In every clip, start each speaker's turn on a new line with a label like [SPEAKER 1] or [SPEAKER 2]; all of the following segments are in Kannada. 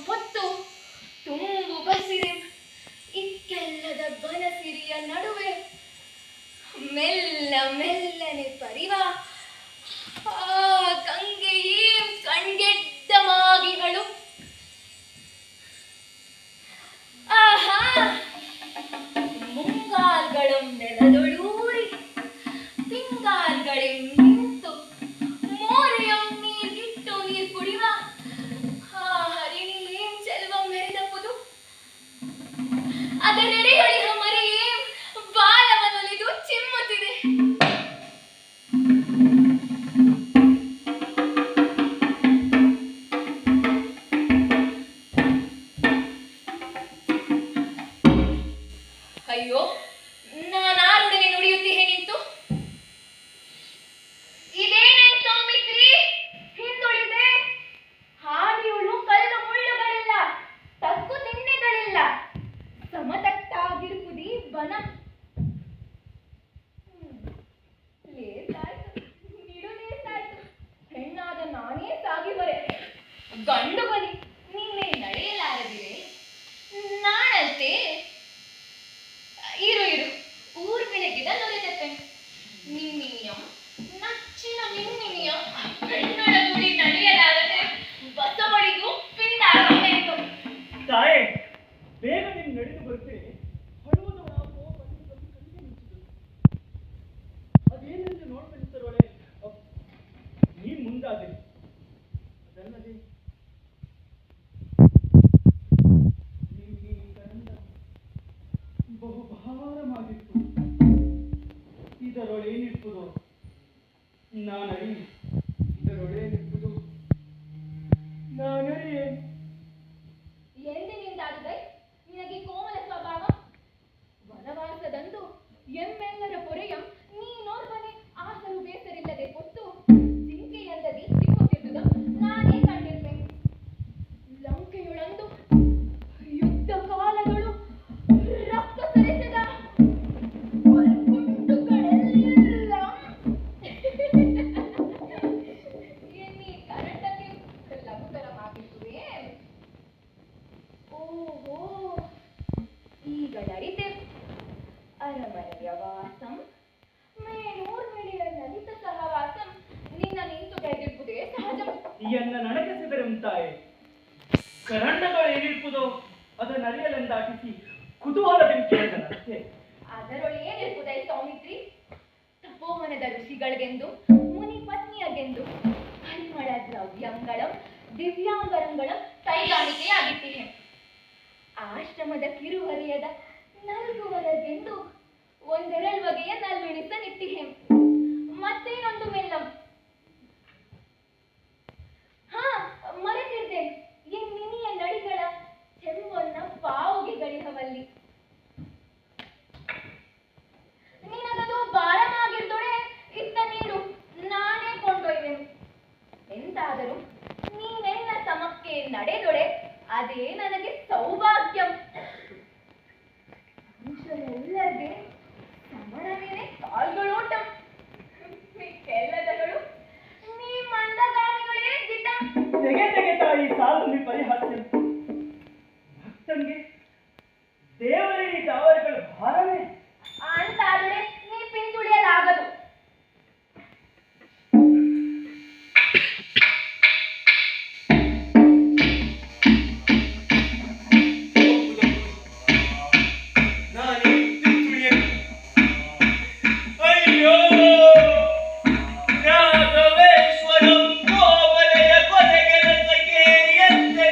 [SPEAKER 1] ಪೊತ್ತು ತುಂಬು ಬಸಿರೆ ಇಕ್ಕೆಲ್ಲದ ಬನಸಿರಿಯ ನಡುವೆ ಮೆಲ್ಲ ಮೆಲ್ಲನೆ ಪರಿವ ಆ ಗಂಗೆಯೇ ಕಣ್ಗೆಡ್ಡ ಮಾಗಿಗಳು ಆಹಾ ಮುಂಗಾಲ್ಗಳಂ ನೆಲದೊಳೂರಿ ಪಿಂಗಾಲ್ಗಳೇ ನಿಂತು ಮೋರೆಯಂ ನೀರ್ಗಿಟ್ಟು ನೀರ್ ಕುಡಿವ ಆ ಹರಿಣಿಯೇಂ ಚೆಲ್ವಂ ಮೆರೆದಪ್ಪುದು ಅದರೆಡೆಯೊಳಿಹ ಮರಿಯೇಂ ಬಾಲವನೊಲಿದು ಚಿಮ್ಮುತ್ತಿದೆ. ಅಯ್ಯೋ, ನಾನಾರೊಡನೆ ನುಡಿಯುತ್ತೀಹೆ ನಿಂತು. ಇದೇನೇ ಸೌಮಿತ್ರಿ, ಹಿಂದುಳಿದೆ. ಹಾದಿಯುಳು ಕಲ್ಲು ಮುಳ್ಳುಗಳಿಲ್ಲ, ತಗ್ಗು ತಿಣ್ಣೆಗಳಿಲ್ಲ, ಸಮತಟ್ಟಾಗಿರುವುದೀ ಬನ. ಲೇಸಾಯ್ತು, ನಿಡು ಲೇಸಾಯ್ತು. ಹೆಣ್ಣಾದ ನಾನೇ ಸಾಗಿಬರೆ, ಗಂಡು ಬಲಿ ನೀನೇ ನಡೆಯಲಾರದಿರೆ ನಾನಂತೆ. ಇರು ಊರ್ಮಿಳಗಿದ ನೊರೆದೆಪ್ಪೆ ನಿನ್ನಿನಿಯಂ ನಚ್ಚಿನ ನಿನ್ನಿನಿಯಂ ಹೆಣ್ಣೊಳಗುಡಿ ನಡೆಯಲಾಗದೆ ಬಸವಳಿಗೂ ಪಿಂಡಾಗಬೇಕು.
[SPEAKER 2] ತಾಯೇ, ಬೇಗ ನೀನು ನಡೆದು ಬರ್ತೇನೆ. ಅದೇನೆಂದು ನೋಡ್ಕೊಂಡಿದ್ದರೊಳೆ ನೀನು ಮುಂದಾದೆ. ಅದಲ್ಲದೆ ಬಹುಭಾರವಾಗಿತ್ತು. ಇದರೊಳೇನಿರ್ಪುದು ನಾನರಿ, ಇದರೊಳೇನಿರ್ಪುದು ನಾನರಿಯೇ.
[SPEAKER 1] ಎಂದಿನಿಂದಾದುದೈ ನಿನಗೆ ಕೋಮಲ ಸ್ವಭಾವ? ವನವಾಸದಂದು ಎಮ್ಮೆಲ್ಲರ ಪೊರೆಯಂ ನೀನೋರ್ವನೆ ಆಸರು ಬೇಸರಿಲ್ಲದೆ ಕೊಟ್ಟು ಜಿಂಕೆಯಂದದಿ ಚಿಮ್ಮುತ್ತಿದ್ದುದ ನಾನೇ ಕಂಡಿರ್ಪೆ. ಲಂಕೆಯೊಳಂದು ಯುದ್ಧ ಕಾಲಗಳು ರಕ್ತ ಸರಿಸದ ಗುಂಡುಗಳೆಲ್ಲ ಎನ್ನಿ ಕರೆಂಟಕ್ಕೆ ಲಘುಕರವಾಗಿರುವೆ. ಓಹೋ, ಈಗ ನಡಿತೆ. ಅರಮನೆಯ ವಾಸಂ ಮೇಲೂರ್ಮಿಳೆಯ ಲಲಿತ ಸಹವಾಸಂ ನಿನ್ನ ನಿಂತು ಕೈದಿರುವುದೇ ಸಹಜ.
[SPEAKER 2] ಎನ್ನ ನಡಗಿಸಿದರೆ ತಾಯೇ, ಕರಂಡಗಳು ಏನಿರ್ಪುದೋ ಅದನ್ನು ಅರಿಯಲೆಂದಾಟಿಸಿ ಕುತೂಹಲದಿಂದ ಕೇಳಿದನಷ್ಟೇ.
[SPEAKER 1] ಅದರೊಳೇನಿರ್ಪುದೈ ಸೌಮಿತ್ರಿ? ತಪೋವನದ ಋಷಿಗಳಿಗೆಂದು ಮುನಿ ಪತ್ನಿಯಗೆಂದು ಪರಿಮಳ ದ್ರವ್ಯಂಗಳಂ ದಿವ್ಯಾಂಗರಂಗಳಂ ಕೈಗಾಣಿಕೆಯಾಗಿಟ್ಟಿಹೆ. ಆಶ್ರಮದ ಕಿರುಹರಿಯದ ನಲ್ಗುವರಗೆಂದು ಒಂದೆರಡು ಬಗೆಯ ನಲ್ವಿಣಿಸನಿಟ್ಟಿಹೆ. ಮತ್ತೇನೊಂದು ಮೆಲ್ಲಂ. ಮರೆತಿರ್ದೆ, ಎನ್ನಿನಿಯ ನಡಿಗಳ ಚೆಂಬೊನ್ನ ಪಾವುಗೆಗಳಿಹವಲ್ಲಿ. ನಿನಗದು ಭಾರವಾಗಿರ್ದೊಡೆ ಇತ್ತ ನೀಡು, ನಾನೇ ಕೊಂಡೊಯ್ವೆನು. ಎಂತಾದರೂ ನೀನೆನ್ನ ಸಮಕ್ಕೆ ನಡೆದೊಡೆ ಅದೇ ನನಗೆ ಸೌಭಾಗ್ಯಂ. ಮನುಷ್ಯರೆಲ್ಲರಿಗೆ ಸಮರವೇನೆ ಕಾಲ್ಗಳೋಟಂ. ಮಿಕ್ಕೆಲ್ಲದಗಳು ನೀ ಮಂದಗಾಮಿಗಳೇ ದಿಟ.
[SPEAKER 2] ತೆಗೆ ತಾಯಿ ಸಾಲು ಪರಿಹಾಸ್ಯ. ಭಕ್ತಂಗೆ ದೇವರಿಗೆ ದಾವರಿಗಳು ಭಾರವೇ
[SPEAKER 1] ಅಂತಾದರೆ ನೀ ಪಿಂತುಳಿಯಲಾಗದು.
[SPEAKER 2] ರಾಘವೇಶ್ವರಂ ಕೋಮಲೆಯ ಕೊನೆಗೆಲಸಕ್ಕೆ ಎಂದೆ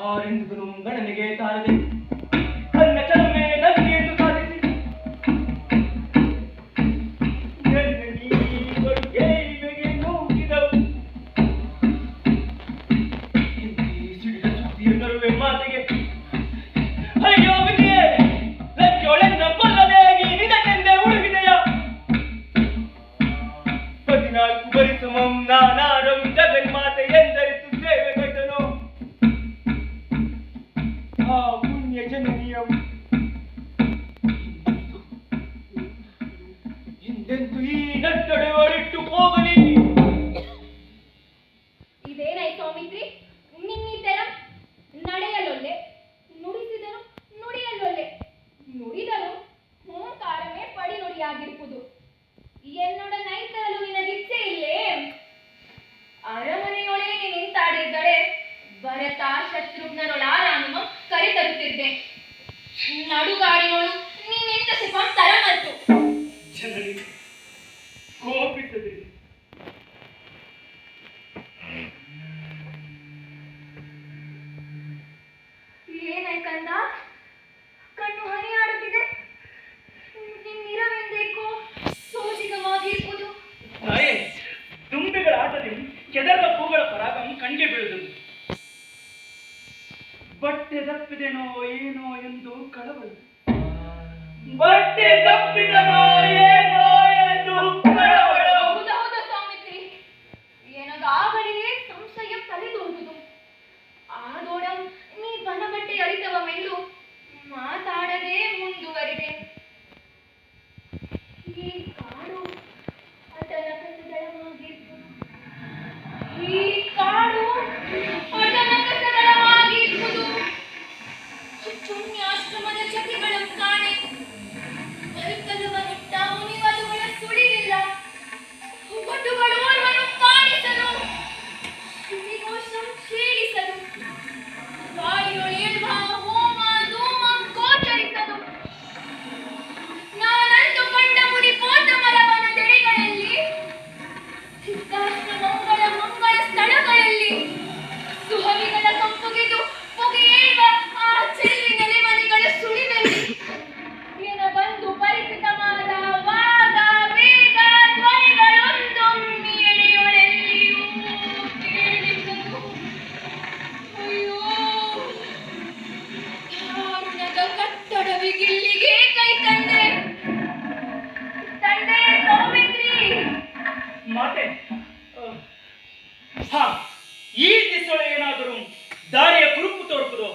[SPEAKER 2] ಯಾರೆಂದು ಗಣನೆಗೆ ತಾರದೆ ನನ್ನ ಚಲಮೆ ನನ್ನೆಂದು ಸಾಧಿಸಿ ಎಲ್ಲಿಗೆ ನೂಕಿದವು ಸಿಡಿದ ಸುದ್ದಿಯ ನಡುವೆ ಮಾತಿಗೆ ಅಯ್ಯೋ ವಿಧಿಯೇ ಲಜ್ಜೊಳೆನ್ನ ಕೊಲ್ಲದೆ ನೀನಿದೆಂದೇ ಉಡುಗಿದೆಯ 14 ಪರಿಸಮಂ ನಾನಾರಂ ಜಗನ್ಮಾತೆ ಎಂದರಿತು ಸೇವೆ ಕೈದನು ಆ ಪುಣ್ಯ ಜನನೀಯಂ ಹಿಂದೆಂದು ಈ ನಟ್ಟಡೆ ಒಳಿಟ್ಟು ಹೋಗಲಿ.
[SPEAKER 1] ಇದೇನೈ ಸೌಮಿತ್ರಿ, ನಿನ್ನಿತರ ನಡೆಯಲೊಲ್ಲೆ, ನುಡಿಸಿದನು ನುಡಿಯಲೊಲ್ಲೆ, ನುಡಿದನು ಓಂಕಾರವೇ ಪಡಿನುಡಿಯಾಗಿರುವುದು. എന്നോട് ನೈತರಲು ನಿನಗಿಚ್ಛೆ ಇಲ್ಲೇ? ಅರಮನೆಯೊಳಗೆ ನಿಂತಾಡಿದ್ದರೆ ಭರತ ಶತ್ರುಘ್ನರೊಳಾರಾನುಮ ಕರೆತರುತ್ತಿದ್ದೆ. ನಡುಗಾಡಿನೋಳು ನೀನೆಂತ ಸಿಪಂ ತರಮಲ್ತು.
[SPEAKER 2] ಜನನಿ ಕೋಪಿಸದೆ
[SPEAKER 1] ಏನೈ ಕಂದ, ಕಣ್ಣು ಹನಿಯಾಡುತ್ತಿದೆ. ನಿನ್ನಿರವೆಂದೇಕೋ ಸೋಜಿಗವಾಗಿರುವುದು.
[SPEAKER 2] ನಾಯೇ ದುಂಬಿಗಳ ಆಟದಲ್ಲಿ ಕೆದರದ ಹೂಗಳ ಪರಾಗಂ ಕಣ್ಗೆ ಬೀಳುವುದು. ಬಟ್ಟೆ ದಪ್ಪಿದೆನೋ ಏನೋ ಎಂದು ಕಳವಳ. ಬಟ್ಟೆ ದಪ್ಪಿದನೋ ಏನೋ ಎಂದು ಕಳವಳ.
[SPEAKER 1] ಹೌದೌದು ಸೌಮಿತ್ರಿ, ಏನಗಾಗಲಿಗೆ ಸಂಶಯ ತಲೆದೋರುವುದು. ಆದೋಡಂ ನೀ ಬನಬಟ್ಟೆ ಅರಿತವಮೆಂದು ಮಾತಾಡದೆ ಮುಂದುವರಿದೆ. ಈ ಕಾಡು ಅದರ ಕಸದಳವಾಗಿರುವುದು. ಈ ಕಾಡು ಅದರ ಕಸದಳವಾಗಿರುವುದು. ಪುಣ್ಯಾಶ್ರಮದ ಜತಿಗಳ ಕಾಣೆ, ಬರುತ್ತಲುವನಿಟ್ಟ ಮುನಿವಲುಗಳ ಸುಳಿವಿಲ್ಲ. ಬಟುಗಳು ಓರ್ವನು ಕಾಣಿಸಲು, ಶ್ರುತಿಘೋಷಂ ಕ್ಷೀಣಿಸಲು, ಗಾಳಿಯೊಳೇಳುವ ಹೋಮ ಧೂಮ ಗೋಚರಿಸದು. ನಾನಂದುಕೊಂಡ ಮುನಿಪೋತ ಮರವನ ದೆಡೆಗಳಲ್ಲಿ, ಸಿದ್ಧಾಶ್ರಮಗಳ ಮಂಗಳ ಸ್ಥಳಗಳಲ್ಲಿ, ಸುಹವಿಗಳ ಕಂಪುಗಿದು ಪುಗೆಯೇಳುವ ಆ ಚೆಲ್ಲಿ ನೆಲೆಮನೆಗಳ ಸುಳಿದಲ್ಲಿ ಏನ ಬಂದು ಪರಿಚಿತವಾದ ವಾದ ವೇದ ಧ್ವನಿಗಳೊಂದೊಮ್ಮೆ ಎಡೆಯೊಳೆಲ್ಲಿಯೂ ಕೇಳಿಸದು. ಅಯ್ಯೋ, ದಾರುಣದ ಕಟ್ಟಡವಿಗಿಲ್ಲಿಗೆ ಕೈ ತಂದೆ. ತಂದೆ ಸೌಮಿತ್ರಿ.
[SPEAKER 2] ಮಾತೆ ಹಾ, ಈ ದಿಸೊಳೆ ಏನಾದರೂ ದಾರಿಯ ಕುರುಪು ತೋರ್ಪುದು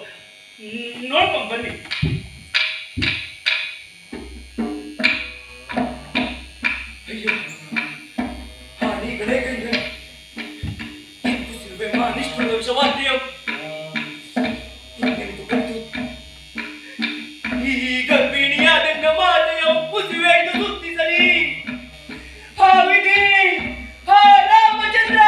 [SPEAKER 2] ನೋಡ್ಕೊಂಡ್ ಬನ್ನಿ. ಅಯ್ಯೋ, ಹಾನಿಗಳೇ ಕೈಗೆ ಸಿಲ್ವೆಮ್ಮ ನಿಷ್ಠುರ ವಿಷವಾದ್ಯ ಇನ್ನೆಂದು ಬಂತು ಈ ಗರ್ಭಿಣಿಯಾದನ್ನ ಮಾತೆಯ ಉಪ್ಪುಸಿವೆ ಎಂದು ಸುತ್ತಿಸಲಿ. ಹಾ ವಿಧಿ, ಹಾ ರಾಮಚಂದ್ರ.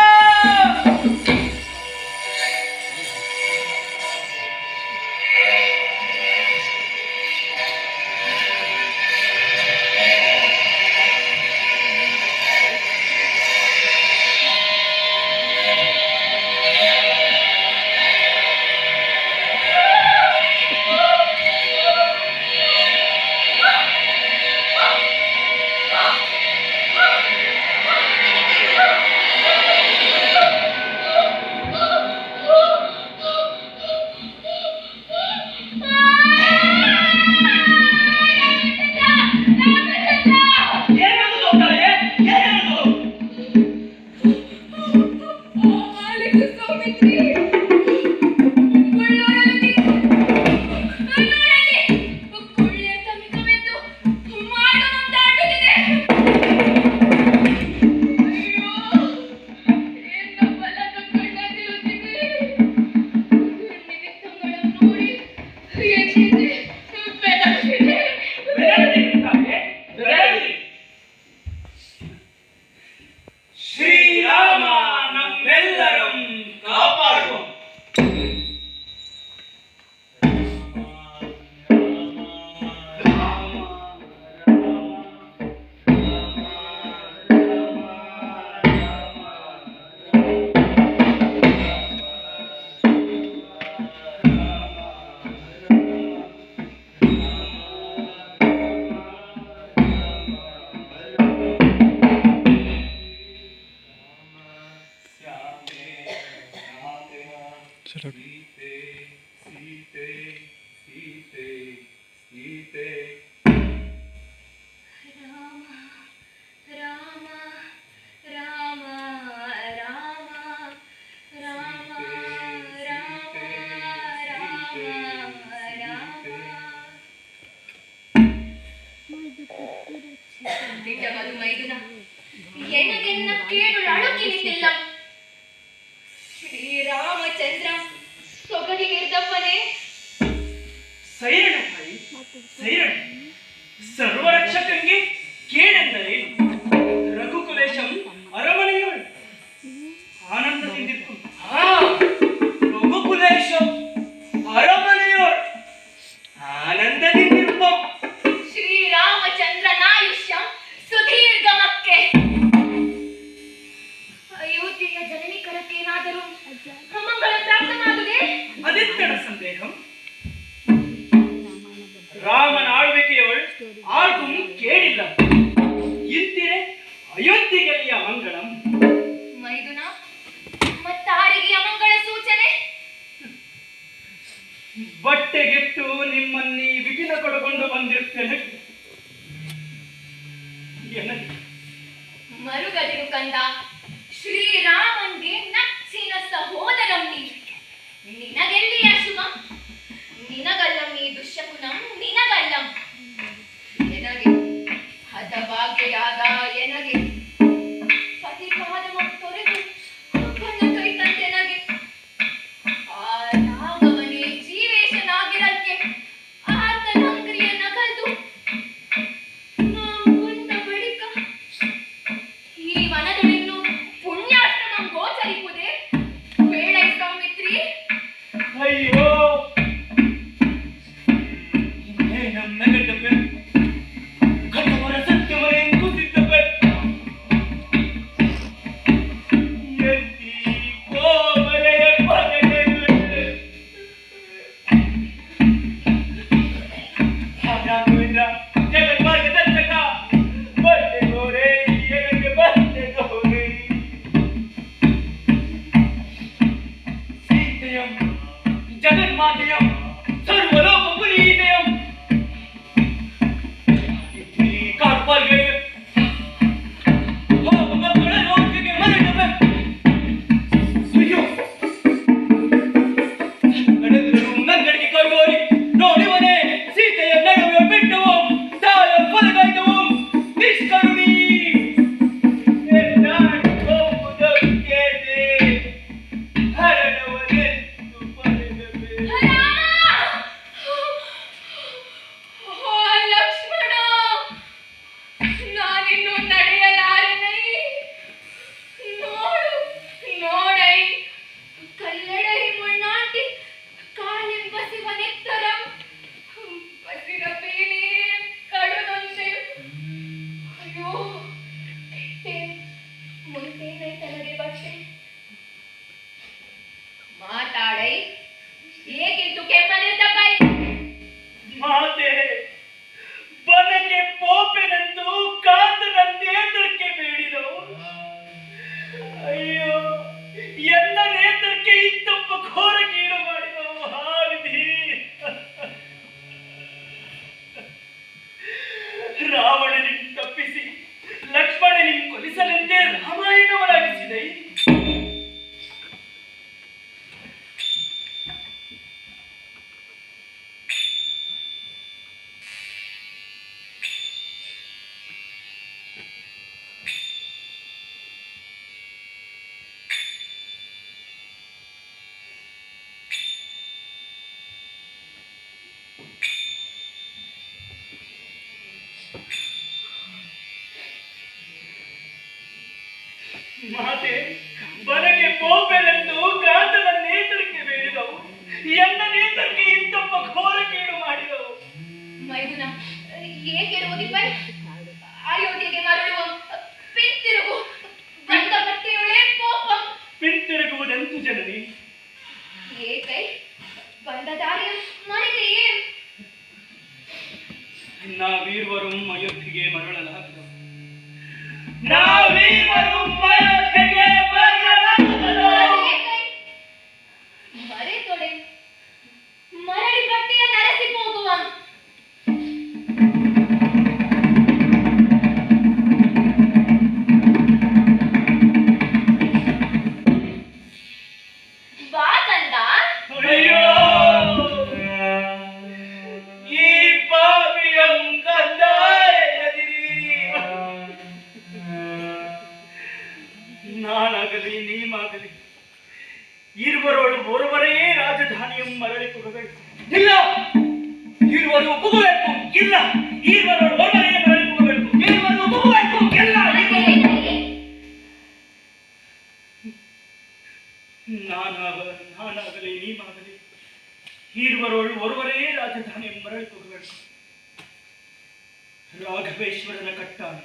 [SPEAKER 1] ಹಿಡ್ದಪ್ಪನೇ.
[SPEAKER 2] ಸೈರಣೆ ತಾಯಿ, ಸೈರಣೆ. ಸರ್ವರಕ್ಷಕಂಗೆ ಕೇಳೆಂದರೇನು? ರಘುಕುಲೇಶಂ ಅರಮನೆಯೊಳಗೆ ಆನಂದದಿಂದಿತ್ತು. ರಘುಕುಲೇಶಂ ಅರಮನೆಯೊಳಗೆ ಆನಂದದಿಂದಿರುವ
[SPEAKER 1] ಶ್ರೀರಾಮಚಂದ್ರನಾಯುಷ್ಯಂ ಸುದೀರ್ಘಮಕ್ಕೆ. ಅಯೋಧ್ಯೆಯ ಜನನಿ ಕರಕ್ಕೇನಾದರೂ ಅಮಂಗಳ ಪ್ರಾಪ್ತನಾಗುವುದೇ?
[SPEAKER 2] ಅದೆತ್ತಡ ಸಂದೇಹಂ. ರಾಮನ ಆಳ್ವಿಕೆಯವಳು ಆರ್ಗೂ ಕೇಳಿಲ್ಲ. ಇಂತಿರೆ ಅಯೋಧ್ಯೆಗೆಲ್ಲಿಯ ಮಂಗಳಂ.
[SPEAKER 1] ಮೈದುನ ಮತ್ತಾರಿಗೆ ಅಮಂಗಳ ಸೂಚನೆ?
[SPEAKER 2] ಬಟ್ಟೆಗೆಟ್ಟು ನಿಮ್ಮನ್ನೀ ವಿಪಿನ ಕೊಡಕೊಂಡು ಬಂದಿರ್ತೇನೆ.
[SPEAKER 1] ಮರುಗದಿರು ಕಂದ. ಶ್ರೀರಾಮನ್ಗೆ ನಚ್ಚಿನ ಸಹೋದರಂ ನೀ. ನಿನಗೆಲ್ಲಿಯ ಶುಭ? ನಿನಗಲ್ಲಂ ಈ ದುಶ್ಶಕುನಂ, ನಿನಗಲ್ಲಂ. ಎನಗೆ ಹತಭಾಗ್ಯೆಯಾದ ಎನಗೆ ಪತಿಪಾದ ತೊರೆದು ಕಣ್ಣ ಕೈ ತಂದೆನಗೆ. ಆ ರಾಘವನೇ ಜೀವೇಶನಾಗಿರಕ್ಕೆ ಆತನಂಗ್ರಿಯನ್ನ ಕಲ್ದು ಕೊಂದ ಬಳಿಕ ಈ ವನದೊಳಿನ್ನು ಪುಣ್ಯಾಶ್ರಮಂ ಗೋಚರಿಪುದೇ? ಬೇಡೈ ಸೌಮಿತ್ರಿ.
[SPEAKER 2] ಅಯ್ಯೋ, ನಗದಪ್ಪೆ ಕಟ್ಟವರ ಸತ್ಯವರ ಎಂಗುತ್ತಿದ್ದಪ್ಪೆ. ಎತ್ತಿ ಕೋಮರೆಯ ಪದೆಗೆ ರಾಘವೇಂದ್ರ ಜಗನ್ಮಾರ್ಗ ದರ್ಶಕ ಬಟ್ಟೆ ಗೋರೆ ಎನಗೆ ಬಟ್ಟೆ ಗೋರೆ. ಸೀತೆಯಂ ಜಗನ್ಮಾತೆಯಂ ಸರ್ವಲೋಕ ಪುನೀತೆಯಂ ಕಾರ್ಪಾಲ್ಗೆ ಮಕ್ಕಳ ನೋಟಿಗೆ ಮರಟವೆ. ಅಯ್ಯೋ, ನಡೆದರು ನನ್ನಡಿಗೆ ಕೈಗೋರಿ ನೋಡಿವನೇ ಸೀತೆಯ ನಡುವೆ ಬಿಟ್ಟವು ತಾಯ ಕೊಲೆಗೈದವು ನಿಷ್ಕರುಣಿ. ಹರಣವನೆಂದು ಪಡೆದವೆ.
[SPEAKER 1] ಲಕ್ಷ್ಮಣ, ನಾನಿನ್ನು ನಡೆಯಲಾರೆನೈ. ನೋಡು ನೋಡೈ ಕಲ್ಲಡೈ ಮುಳ್ಳಾಂಟಿ ಕಾಲೆಂಬಸಿವನೆತ್ತರಂ ಬಸಿರಬೇನೆ ಕಡುನೊಂದೆ. ಅಯ್ಯೋ, ಮುಂದೇನೈ ತನಗೆ ಬಟ್ಟೆ ಮಾತಾಡೈ. ಏಕಿಂತು ಕೆಮ್ಮನೆದ್ದಬೈ?
[SPEAKER 2] ಮಾತೆ ಬನಕ್ಕೆ ಪೋಪೆನೆಂದು ಕಾಂತನನ್ನೇತರಕ್ಕೆ ಬೇಡಿದವು. ಅಯ್ಯೋ, ಎಲ್ಲ ನೇತರಕ್ಕೆ ಇಂತಪ್ಪ ಘೋರ ಕೀಡು ಮಾಡಿದವು. ಹಾವಿಧಿ. ರಾವಣನಿಂ ತಪ್ಪಿಸಿ ಲಕ್ಷ್ಮಣನಿಂ ಕೊಲಿಸಲೆಂದೇ ರಾಮಾಯಣವನ್ನಾಗಿಸಿದೆ. ಮಾತೆ ಬನಗೆ ಪೋಪೆನೆಂದು ಕಾಂತನ ನೇತರಕ್ಕೆ ಬೇಡಿದವು. ಎಲ್ಲ ನೇತರಕ್ಕೆ ಇಂತಪ್ಪ ಘೋರ ಕೀಡು ಮಾಡಿದವು.
[SPEAKER 1] ಮೈದುನ ಏಕೆ ರೋದಿಪೈ? ಅಯೋಧ್ಯೆಗೆ ಮರಳುವ ಪಿಂತಿರುಗು ಬಂದ ಬಟ್ಟೆಯುಳೇ ಕೋಪಂ.
[SPEAKER 2] ಪಿಂತಿರುಗುವುದೆಂತು ಜನನಿ?
[SPEAKER 1] ಏಕೈ ಬಂದ ದಾರಿಯ ಮನೆಗೆ ಏನು?
[SPEAKER 2] ನಾವೀರ್ವರೂ ಅಯೋಧ್ಯೆಗೆ ಮರಳಲಾಗದು. ನಾವೀರ್ವರೂ ಅಯೋಧ್ಯೆಗೆ ಮರಳಲಾಗದು.
[SPEAKER 1] ಮರೆ ತೊಡೆ ಮರಳಿ ಬಟ್ಟೆಯ ನರಸಿ ಹೋಗುವ. ಬಾ ಕಂದ.
[SPEAKER 2] ಅಯ್ಯೋ, ಈ ಪಾಪಿಯಂ ಕಂದಾಯದಿರಿ. ಮರಳಿಕೊಳ್ಳಬೇಕು. ಇಲ್ಲ, ಈರುವರು ಒಪ್ಪಬೇಕು. ಇಲ್ಲ, ಈರುವರು ಒಬ್ಬನೇ ಮರಳಿಕೊಳ್ಳಬೇಕು. ಈರುವರು ಒಪ್ಪಬೇಕು. ಇಲ್ಲ, ನಾನಾಗಲಿ ನೀನಾಗಲಿ ಈರುವರೋಳು ಒರುವರೇ ರಾಜಧಾನಿ ಮರಳಿಕೊಳ್ಳಬೇಕು. ರಾಘವೇಶ್ವರನ ಕಟ್ಟಾಣೆ.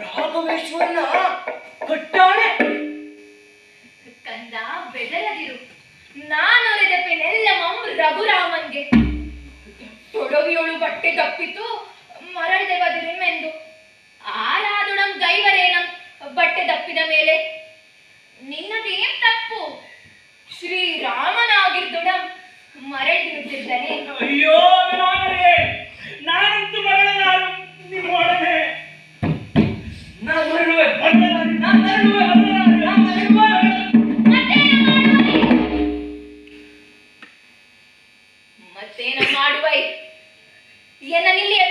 [SPEAKER 2] ರಾಘವೇಶ್ವರನ ಕಟ್ಟಾಣೆ.
[SPEAKER 1] ಕಂದ ಬೆದರದಿರು. ನಾನೊರೆದ ಪೆನೆಲ್ಲಮಂ ರಘುರಾಮನ್ಗೆ ತೊಡವಿಯೊಳು ಬಟ್ಟೆ ತಪ್ಪಿತು ಮರಳಿದೆವದಿರುಮೆಂದು ಆರಾದುಡಂ ಗೈವರೇನಂ ಬಟ್ಟೆ ತಪ್ಪಿದ ಮೇಲೆ ನಿನ್ನದೇಂ ತಪ್ಪು? ಶ್ರೀರಾಮನಾಗಿರ್ದುಡಂ ಮರಳಿರುತ್ತಿದ್ದಾನೆ.
[SPEAKER 2] ಅಯ್ಯೋ ನಾನೇ, ನಾನಂತೂ ಮರಳಲಾರು ನಿಮ್ಮೊಡನೆ. ನಾನು ಮರಳುವೆ, ನಾನು ಮರಳುವೆ, ನಾನು ಮರಳುವೆ.
[SPEAKER 1] ಮತ್ತೇನ ಮಾಡುವೈ? ಎನ್ನ ನಿಲ್ಲಿಯ